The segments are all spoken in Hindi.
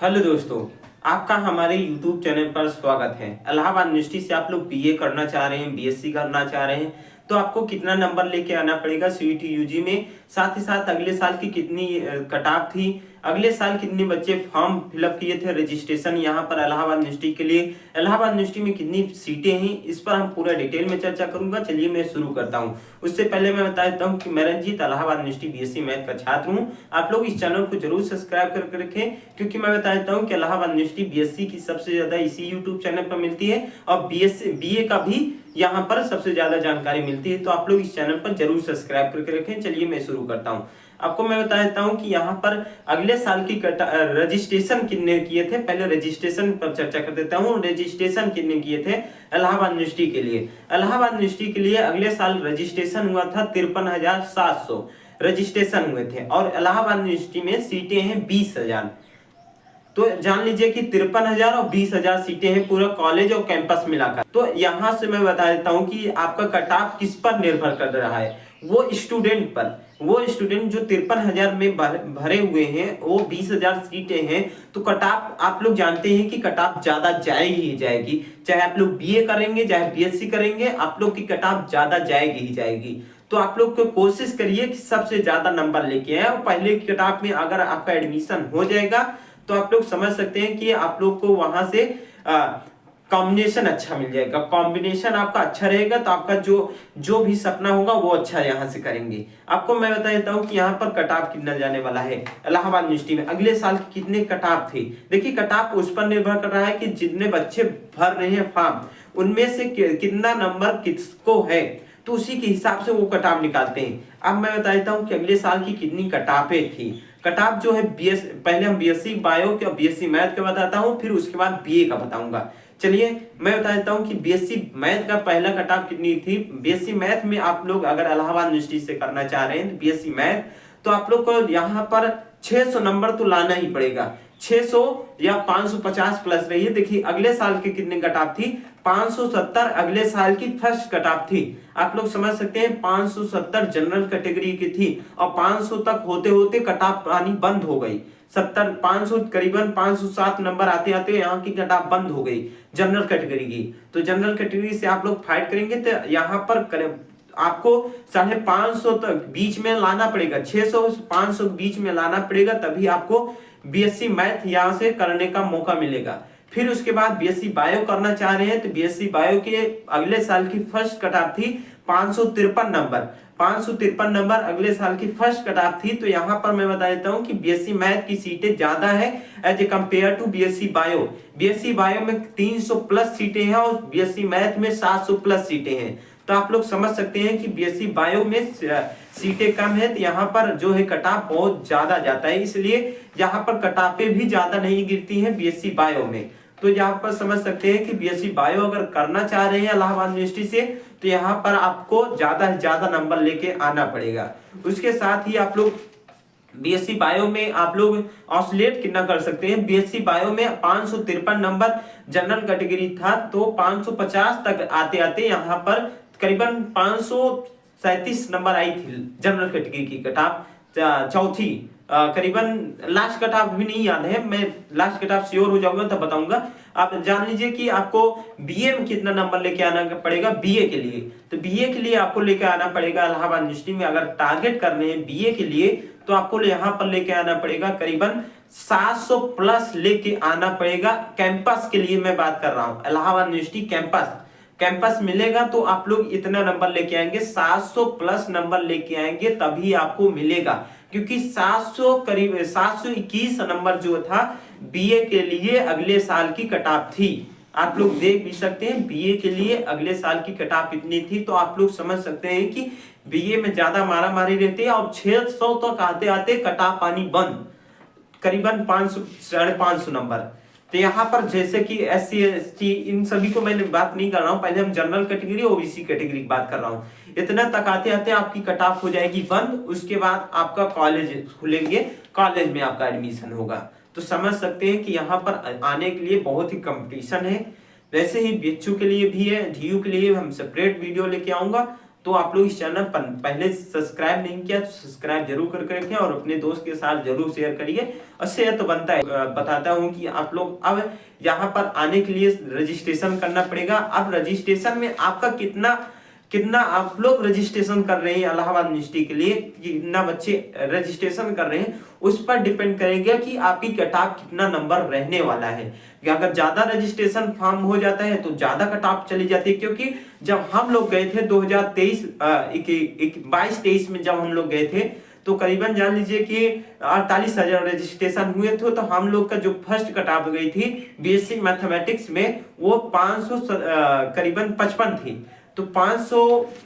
हेलो दोस्तों, आपका हमारे YouTube चैनल पर स्वागत है। इलाहाबाद यूनिवर्सिटी से आप लोग बीए करना चाह रहे हैं, बीएससी करना चाह रहे हैं, तो आपको कितना नंबर लेके आना पड़ेगा सीईटी यूजी में। साथ ही साथ अगले साल की कितनी कट ऑफ थी, अगले साल कितने बच्चे फॉर्म फिलअप किए थे रजिस्ट्रेशन यहाँ पर इलाहाबाद यूनिवर्सिटी के लिए, इलाहाबाद यूनिवर्सिटी में कितनी सीटें हैं, इस पर हम पूरा डिटेल में चर्चा करूंगा। चलिए मैं शुरू करता हूँ। उससे पहले मैं बता देता हूँ कि मैं Ranjit Allahabad university BSc math का छात्र हूँ। आप लोग इस चैनल को जरूर सब्सक्राइब करके रखें, क्योंकि मैं बता देता हूँ कि इलाहाबाद यूनिवर्सिटी बीएससी की सबसे ज्यादा इसी यूट्यूब चैनल पर मिलती है और बीएससी बीए का भी यहाँ पर सबसे ज्यादा जानकारी मिलती है। तो आप लोग इस चैनल पर जरूर सब्सक्राइब करके रखें। चलिए मैं शुरू करता हूँ। आपको मैं बता देता हूं कि यहाँ पर अगले साल की रजिस्ट्रेशन कितने किए थे। पहले रजिस्ट्रेशन पर चर्चा कर देता हूं। रजिस्ट्रेशन कितने किए थे इलाहाबाद यूनिवर्सिटी के लिए। इलाहाबाद यूनिवर्सिटी के लिए अगले साल रजिस्ट्रेशन हुआ था 53,700 रजिस्ट्रेशन हुए थे और इलाहाबाद यूनिवर्सिटी में सीटें हैं 20,000। तो जान लीजिए कि 53,000 और 20,000 सीटें हैं पूरा कॉलेज और कैंपस मिलाकर। तो यहाँ से मैं बता देता हूँ कि आपका कट ऑफ किस पर निर्भर कर रहा है, वो स्टूडेंट पर। वो स्टूडेंट जो 53,000 में भरे हुए हैं, वो 20,000 सीटें हैं, तो कट ऑफ आप लोग जानते हैं कि कट ऑफ ज्यादा जाएगी ही जाएगी। चाहे आप लोग बीए करेंगे चाहे बीएससी करेंगे, आप लोग की कट ऑफ ज्यादा जाएगी ही जाएगी। तो आप लोग को कोशिश करिए कि सबसे ज्यादा नंबर लेके आए। और पहले की कट ऑफ में अगर आपका एडमिशन हो जाएगा तो आप लोग समझ सकते हैं कि आप लोग को वहां से कॉम्बिनेशन अच्छा मिल जाएगा। कॉम्बिनेशन आपका अच्छा रहेगा तो आपका जो भी सपना होगा वो अच्छा यहाँ से करेंगे। आपको मैं बता देता हूँ कि यहाँ पर कट ऑफ कितना जाने वाला है इलाहाबाद यूनिवर्सिटी में। अगले साल के कितने कट ऑफ थे, देखिए कट ऑफ उस पर निर्भर कर रहा है कि जितने बच्चे भर रहे हैं फॉर्म उनमें से कितना नंबर किसको है, तो उसी के हिसाब से वो कट ऑफ निकालते हैं। अब मैं बता देता हूँ कि अगले साल की कितनी कट ऑफें थी। कट ऑफ जो है पहले हम बीएससी बायो के और बीएससी मैथ का बताता हूँ, फिर उसके बाद बीए का बताऊंगा। चलिए मैं बता देता हूँ कि बीएससी मैथ का पहला कट ऑफ कितनी थी। बीएससी मैथ में आप लोग अगर इलाहाबाद यूनिवर्सिटी से करना चाह रहे हैं बीएससी मैथ, तो आप लोग को यहाँ पर 600 नंबर तो लाना ही पड़ेगा। 600 या 550 प्लस रही है। देखिए अगले साल के कितने कट ऑफ थी, 570 अगले साल की फर्स्ट कट ऑफ थी। आप लोग समझ सकते हैं 570 जनरल कैटेगरी की थी और 500 तक होते होते कट ऑफ आनी बंद हो गई। 500 करीबन 507 नंबर आते आते यहाँ की कट ऑफ बंद हो गई जनरल कैटेगरी की। तो जनरल कैटेगरी से आप लोग फाइट करेंगे तो यहाँ पर आपको 550 तक बीच में लाना पड़ेगा। 600 500 बीच में लाना पड़ेगा, तभी आपको बीएससी मैथ यहाँ से करने का मौका मिलेगा। फिर उसके बाद बीएससी बायो करना चाह रहे हैं तो बीएससी बायो के अगले साल की फर्स्ट कट ऑफ थी 553 नंबर। 553 नंबर अगले साल की फर्स्ट कट ऑफ थी। तो यहाँ पर मैं बता देता हूँ कि बीएससी मैथ की सीटें ज्यादा है as a compare to BSc bio. BSc bio में 300 प्लस सीटें हैं और बीएससी मैथ में 700 प्लस सीटें हैं। तो आप लोग समझ सकते हैं कि बीएससी बायो में सीटें कम है, तो यहाँ पर जो है कट ऑफ बहुत ज्यादा जाता है, इसलिए यहाँ पर कट ऑफ भी ज्यादा नहीं गिरती है बीएससी बायो में। तो यहाँ पर समझ सकते हैं कि बीएससी बायो अगर करना चाह रहे हैं इलाहाबाद यूनिवर्सिटी से, तो यहाँ पर आपको ज्यादा से ज्यादा नंबर लेके आना पड़ेगा। उसके साथ ही आप लोग बीएससी बायो में आप लोग ऑसिलेट कितना कर सकते हैं। बीएससी बायो में 553 नंबर जनरल कैटेगरी था, तो 550 तक आते आते यहाँ पर करीबन 537 नंबर आई थी जनरल कैटेगरी की कट ऑफ चौथी। करीबन लास्ट कट ऑफ भी नहीं याद है, मैं लास्ट कट ऑफ श्योर हो जाऊंगा तब बताऊंगा। आप जान लीजिए कि आपको बीए में कितना नंबर लेके आना पड़ेगा बीए के लिए। तो बीए के लिए आपको लेके आना पड़ेगा इलाहाबाद यूनिवर्सिटी में अगर टारगेट करने हैं बीए के लिए, तो आपको यहाँ पर लेके आना पड़ेगा करीबन 700 प्लस लेके आना पड़ेगा। कैंपस के लिए मैं बात कर रहा हूँ, इलाहाबाद यूनिवर्सिटी कैंपस मिलेगा तो आप लोग इतना नंबर लेके आएंगे, 700 प्लस नंबर लेके आएंगे तभी आपको मिलेगा। क्योंकि 700 करीब 721 नंबर जो था बीए के लिए अगले साल की कट ऑफ थी। आप लोग देख भी सकते हैं बीए के लिए अगले साल की कट ऑफ इतनी थी। तो आप लोग समझ सकते हैं कि बीए में ज्यादा मारा मारी रहती है और 600 तक आते आते कट ऑफ पानी बंद, करीबन 500 550 नंबर। तो यहाँ पर जैसे कि SC ST इन सभी को मैंने बात नहीं कर रहा हूँ, पहले हम जनरल कैटेगरी ओबीसी कैटेगरी की बात कर रहा हूँ। इतना तक आते आते आपकी कट ऑफ हो जाएगी बंद। उसके बाद आपका कॉलेज खुलेंगे, कॉलेज में आपका एडमिशन होगा। तो समझ सकते हैं कि यहाँ पर आने के लिए बहुत ही कंपटीशन है। वैसे ही बीएचयू के लिए भी है, डीयू के लिए हम सेपरेट वीडियो लेके आऊंगा तो आप लोग इस चैनल पर पहले सब्सक्राइब नहीं किया तो सब्सक्राइब जरूर करके रखें और अपने दोस्त के साथ जरूर शेयर करिए। और शेयर तो बनता है। बताता हूँ कि आप लोग अब यहाँ पर आने के लिए रजिस्ट्रेशन करना पड़ेगा। अब रजिस्ट्रेशन में आपका कितना कितना आप लोग रजिस्ट्रेशन कर रहे हैं इलाहाबाद यूनिवर्सिटी के लिए, कितना बच्चे रजिस्ट्रेशन कर रहे हैं, उस पर डिपेंड करेगा कि आपकी कट ऑफ कितना नंबर रहने वाला है। कि अगर ज्यादा रजिस्ट्रेशन फॉर्म हो जाता है तो ज्यादा कट ऑफ चली जाती है, क्योंकि जब हम लोग गए थे 2023 22-23 में जब हम लोग गए थे तो करीबन जान लीजिए कि 48,000 रजिस्ट्रेशन हुए थे। तो हम लोग का जो फर्स्ट कट ऑफ गई थी बीएससी मैथमेटिक्स में वो 500 करीबन 55 थी। तो 500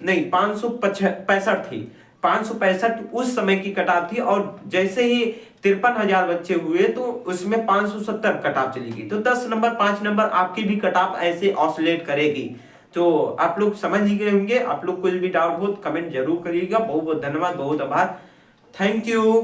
नहीं 565 थी, 565 उस समय की कटाव थी। और जैसे ही 53,000 बच्चे हुए तो उसमें 570 कटाव चली गई। तो 10 नंबर 5 नंबर आपकी भी कटाव ऐसे ऑसिलेट करेगी। तो आप लोग समझ ही गए होंगे। आप लोग कुछ भी डाउट हो तो कमेंट जरूर करिएगा। बहुत बहुत धन्यवाद, बहुत आभार, थैंक यू।